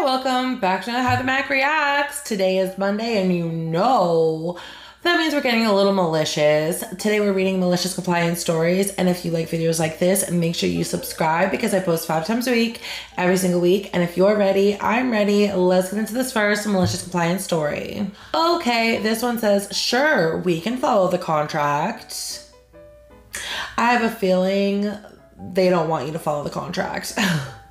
welcome back to another How the Mac Reacts. Today is Monday and you know that means we're getting a little malicious. Today we're reading malicious compliance stories, and if you like videos like this, make sure you subscribe because I post 5 times a week, every single week. And if you're ready, I'm ready. Let's get into this first malicious compliance story. Okay, this one says, sure, we can follow the contract. I have a feeling they don't want you to follow the contract.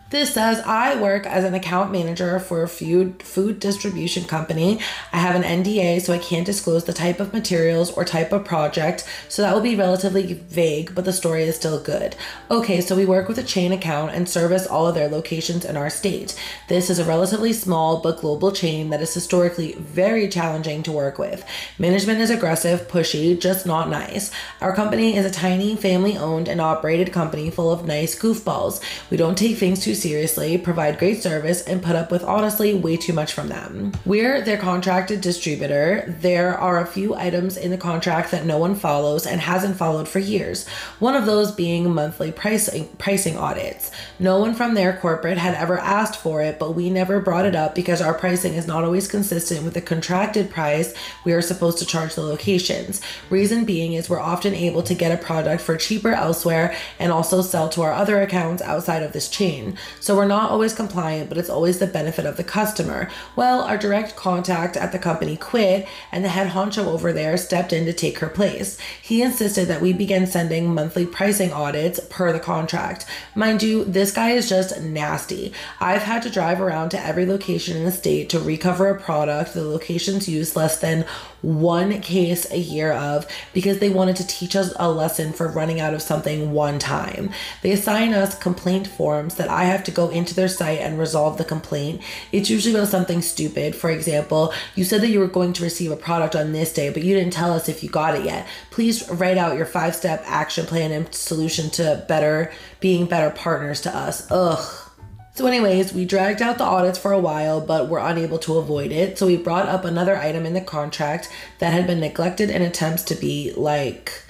This says, I work as an account manager for a food distribution company. I have an NDA, so I can't disclose the type of materials or type of project, so that will be relatively vague, but the story is still good. Okay, so we work with a chain account and service all of their locations in our state. This is a relatively small but global chain that is historically very challenging to work with. Management is aggressive, pushy, just not nice. Our company is a tiny, family-owned and operated company full of nice goofballs. We don't take things too seriously, provide great service, and put up with honestly way too much from them. We're their contracted distributor. There are a few items in the contract that no one follows and hasn't followed for years. One of those being monthly pricing audits. No one from their corporate had ever asked for it, but we never brought it up because our pricing is not always consistent with the contracted price we are supposed to charge the locations. Reason being is we're often able to get a product for cheaper elsewhere and also sell to our other accounts outside of this chain. So we're not always compliant, but it's always the benefit of the customer. Well, our direct contact at the company quit, and the head honcho over there stepped in to take her place. He insisted that we begin sending monthly pricing audits per the contract. Mind you, this guy is just nasty. I've had to drive around to every location in the state to recover a product the locations use less than one case a year of because they wanted to teach us a lesson for running out of something one time. They assign us complaint forms that I have to go into their site and resolve the complaint. It's usually about something stupid. For example, you said that you were going to receive a product on this day, but you didn't tell us if you got it yet. Please write out your 5-step action plan and solution to being better partners to us. Ugh. So anyways, we dragged out the audits for a while, but were unable to avoid it. So we brought up another item in the contract that had been neglected in attempts to be like,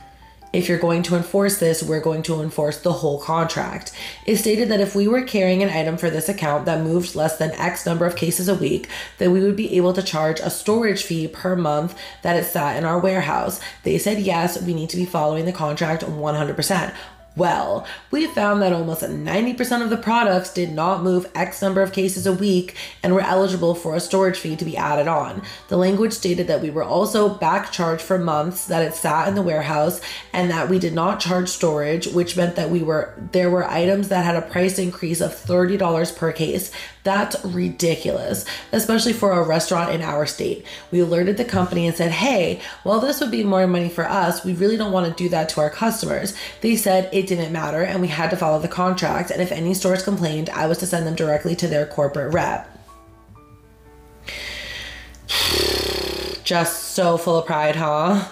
if you're going to enforce this, we're going to enforce the whole contract. It stated that if we were carrying an item for this account that moved less than X number of cases a week, then we would be able to charge a storage fee per month that it sat in our warehouse. They said, yes, we need to be following the contract 100%. Well, we found that almost 90% of the products did not move X number of cases a week and were eligible for a storage fee to be added on. The language stated that we were also back charged for months that it sat in the warehouse and that we did not charge storage, which meant that there were items that had a price increase of $30 per case. That's ridiculous, especially for a restaurant in our state. We alerted the company and said, hey, while this would be more money for us, we really don't want to do that to our customers. They said it didn't matter and we had to follow the contract, and if any stores complained, I was to send them directly to their corporate rep. Just so full of pride, huh?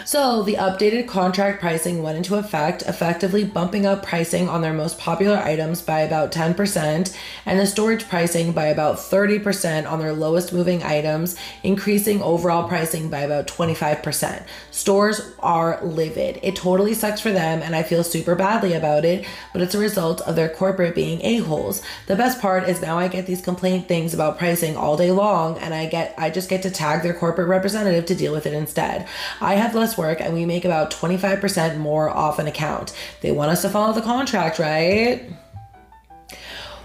So the updated contract pricing went into effect, effectively bumping up pricing on their most popular items by about 10% and the storage pricing by about 30% on their lowest moving items, increasing overall pricing by about 25%. Stores are livid. It totally sucks for them and I feel super badly about it, but it's a result of their corporate being a-holes. The best part is now I get these complaint things about pricing all day long, and I just get to tag their corporate representative to deal with it instead. I have less work and we make about 25% more off an account. They want us to follow the contract, right?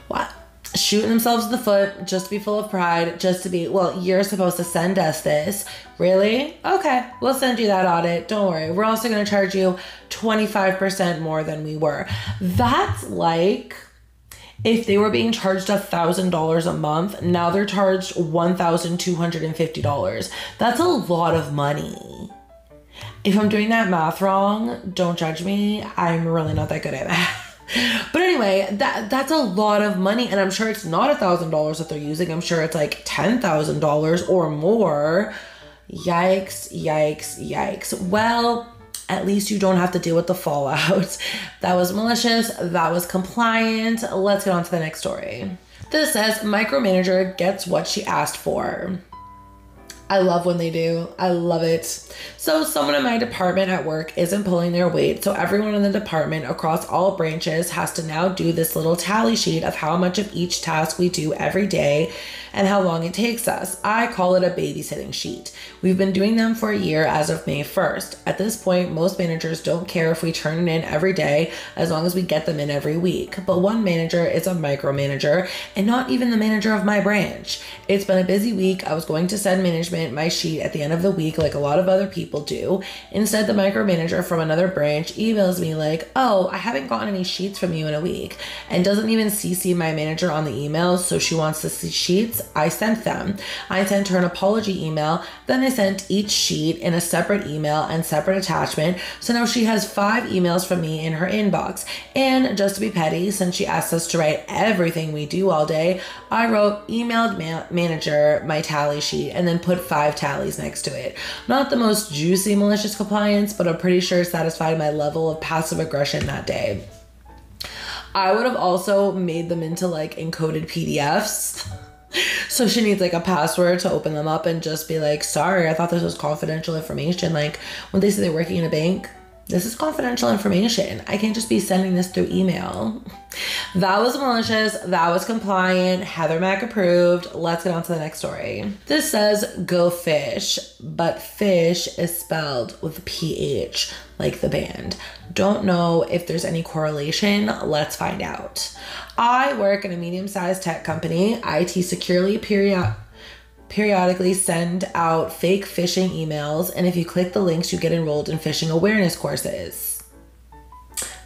What? Shooting themselves in the foot just to be full of pride, just to be, well, you're supposed to send us this. Really? Okay, we'll send you that audit. Don't worry. We're also going to charge you 25% more than we were. That's like if they were being charged $1,000 a month, now they're charged $1,250. That's a lot of money. If I'm doing that math wrong, don't judge me. I'm really not that good at math. But anyway, that's a lot of money, and I'm sure it's not $1,000 that they're using. I'm sure it's like $10,000 or more. Yikes, yikes, yikes. Well, at least you don't have to deal with the fallout. That was malicious. That was compliant. Let's get on to the next story. This says, micromanager gets what she asked for. I love when they do. I love it. So someone in my department at work isn't pulling their weight, so everyone in the department across all branches has to now do this little tally sheet of how much of each task we do every day and how long it takes us. I call it a babysitting sheet. We've been doing them for a year as of May 1st. At this point, most managers don't care if we turn it in every day as long as we get them in every week. But one manager is a micromanager and not even the manager of my branch. It's been a busy week. I was going to send management my sheet at the end of the week like a lot of other people do. Instead, the micromanager from another branch emails me like, oh, I haven't gotten any sheets from you in a week, and doesn't even CC my manager on the email, so she wants to see sheets. I sent them. I sent her an apology email, then I sent each sheet in a separate email and separate attachment, so now she has 5 emails from me in her inbox. And just to be petty, since she asked us to write everything we do all day, I wrote emailed manager my tally sheet and then put 5 tallies next to it. Not the most juicy malicious compliance, but I'm pretty sure satisfied my level of passive aggression that day. I would have also made them into like encoded PDFs. So she needs like a password to open them up and just be like, sorry, I thought this was confidential information. Like when they say they're working in a bank, this is confidential information. I can't just be sending this through email. That was malicious. That was compliant. Heather Mac approved. Let's get on to the next story. This says go fish, but fish is spelled with a PH, like the band. Don't know if there's any correlation. Let's find out. I work in a medium-sized tech company. IT securely periodically send out fake phishing emails, and if you click the links, you get enrolled in phishing awareness courses.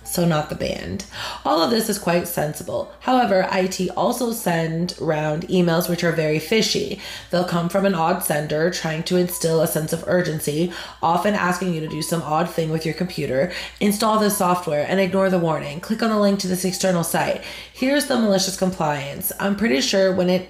So not the band. All of this is quite sensible. However, IT also send around emails which are very fishy. They'll come from an odd sender trying to instill a sense of urgency, often asking you to do some odd thing with your computer, install this software and ignore the warning. Click on the link to this external site. Here's the malicious compliance. I'm pretty sure when it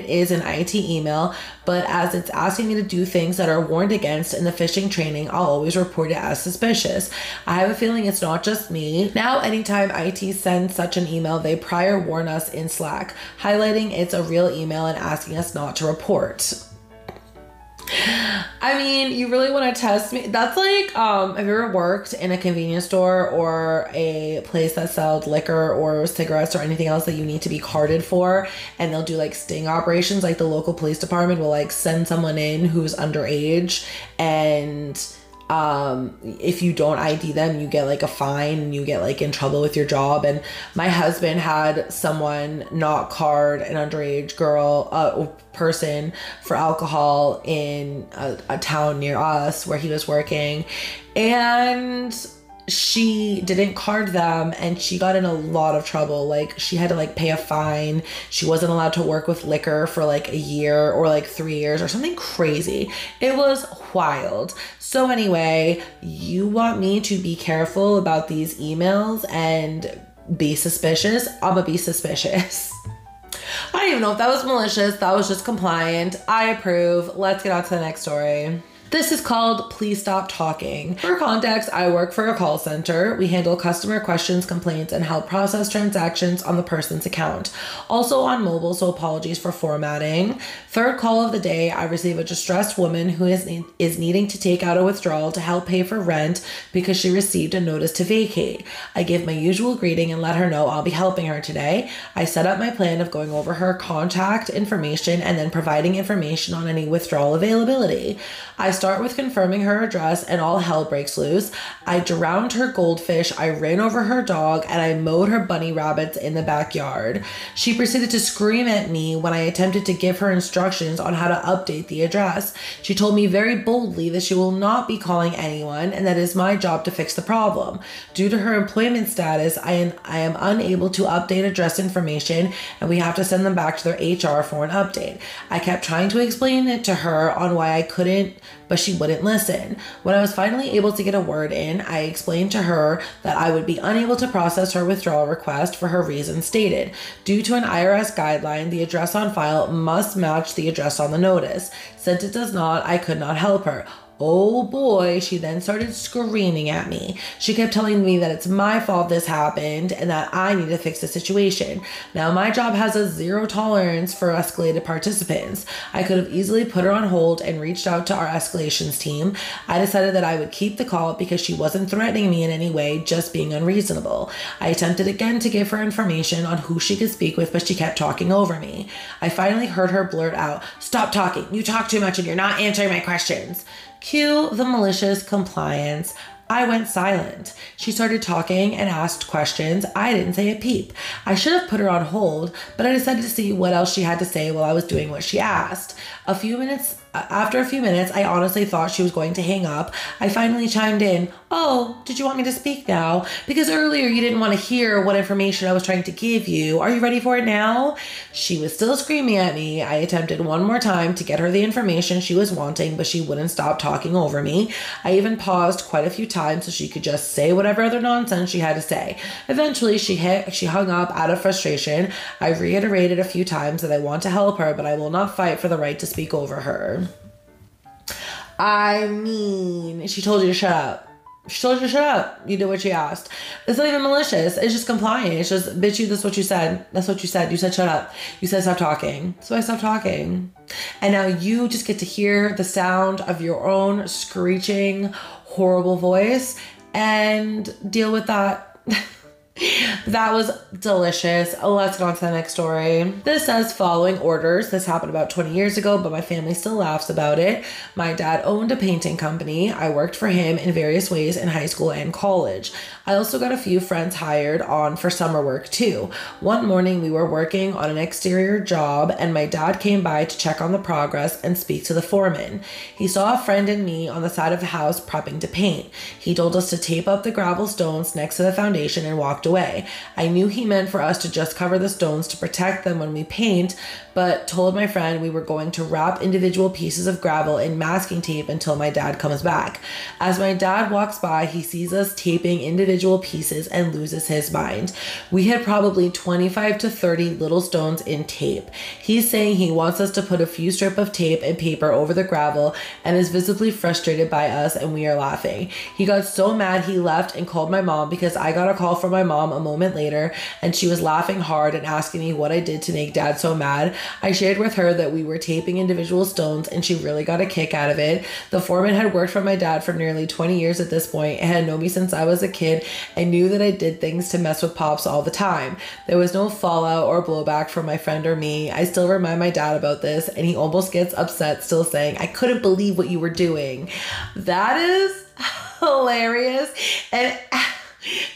is an IT email, but as it's asking me to do things that are warned against in the phishing training, I'll always report it as suspicious. I have a feeling it's not just me. Now, anytime IT sends such an email, they prior warn us in Slack, highlighting it's a real email and asking us not to report. I mean, you really want to test me? That's like, have you ever worked in a convenience store or a place that sells liquor or cigarettes or anything else that you need to be carded for, and they'll do like sting operations? Like the local police department will like send someone in who's underage, and if you don't ID them, you get like a fine and you get like in trouble with your job. And my husband had someone not card an underage person for alcohol in a town near us where he was working, and she didn't card them and she got in a lot of trouble. Like she had to like pay a fine. She wasn't allowed to work with liquor for like a year or like 3 years or something crazy. It was wild. So anyway, you want me to be careful about these emails and be suspicious? I'm gonna be suspicious. I don't even know if that was malicious. That was just compliant. I approve. Let's get on to the next story. This is called Please Stop Talking. For context, I work for a call center. We handle customer questions, complaints, and help process transactions on the person's account. Also on mobile, so apologies for formatting. Third call of the day, I receive a distressed woman who is needing to take out a withdrawal to help pay for rent because she received a notice to vacate. I give my usual greeting and let her know I'll be helping her today. I set up my plan of going over her contact information and then providing information on any withdrawal availability. I start with confirming her address and all hell breaks loose. I drowned her goldfish, I ran over her dog, and I mowed her bunny rabbits in the backyard. She proceeded to scream at me when I attempted to give her instructions on how to update the address. She told me very boldly that she will not be calling anyone and that it is my job to fix the problem. Due to her employment status, I am unable to update address information and we have to send them back to their HR for an update. I kept trying to explain it to her on why I couldn't, but she wouldn't listen. When I was finally able to get a word in, I explained to her that I would be unable to process her withdrawal request for her reasons stated. Due to an IRS guideline, the address on file must match the address on the notice. Since it does not, I could not help her. Oh boy, she then started screaming at me. She kept telling me that it's my fault this happened and that I need to fix the situation. Now, my job has a zero tolerance for escalated participants. I could have easily put her on hold and reached out to our escalations team. I decided that I would keep the call because she wasn't threatening me in any way, just being unreasonable. I attempted again to give her information on who she could speak with, but she kept talking over me. I finally heard her blurt out, "Stop talking. You talk too much and you're not answering my questions." Cue the malicious compliance. I went silent. She started talking and asked questions. I didn't say a peep. I should have put her on hold, but I decided to see what else she had to say while I was doing what she asked. After a few minutes, I honestly thought she was going to hang up. I finally chimed in, "Oh, did you want me to speak now? Because earlier you didn't want to hear what information I was trying to give you. Are you ready for it now?" She was still screaming at me. I attempted one more time to get her the information she was wanting, but she wouldn't stop talking over me. I even paused quite a few times so she could just say whatever other nonsense she had to say. Eventually, she hung up out of frustration. I reiterated a few times that I want to help her, but I will not fight for the right to speak over her. I mean, she told you to shut up. She told you to shut up. You did what she asked. It's not even malicious. It's just compliant. It's just, bitch, that's what you said. That's what you said. You said shut up. You said stop talking. So I stopped talking. And now you just get to hear the sound of your own screeching, horrible voice and deal with that. That was delicious. Let's go on to the next story. This says following orders. This happened about 20 years ago, but my family still laughs about it. My dad owned a painting company. I worked for him in various ways in high school and college. I also got a few friends hired on for summer work too. One morning we were working on an exterior job and my dad came by to check on the progress and speak to the foreman. He saw a friend and me on the side of the house prepping to paint. He told us to tape up the gravel stones next to the foundation and walked away. I knew he meant for us to just cover the stones to protect them when we paint, but told my friend we were going to wrap individual pieces of gravel in masking tape until my dad comes back. As my dad walks by, he sees us taping individual pieces and loses his mind. We had probably 25 to 30 little stones in tape. He's saying he wants us to put a few strips of tape and paper over the gravel and is visibly frustrated by us, and we are laughing. He got so mad he left and called my mom because I got a call from my mom a moment later and she was laughing hard and asking me what I did to make dad so mad. I shared with her that we were taping individual stones and she really got a kick out of it. The foreman had worked for my dad for nearly 20 years at this point and had known me since I was a kid and knew that I did things to mess with Pops all the time. There was no fallout or blowback from my friend or me. I still remind my dad about this and he almost gets upset still saying, "I couldn't believe what you were doing." That is hilarious and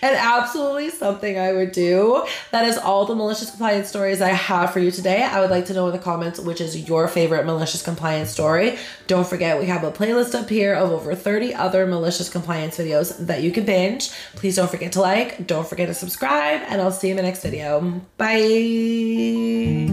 absolutely something I would do. That is all the malicious compliance stories I have for you today. I would like to know in the comments which is your favorite malicious compliance story. Don't forget we have a playlist up here of over 30 other malicious compliance videos that you can binge. Please don't forget to like, don't forget to subscribe, and I'll see you in the next video. Bye.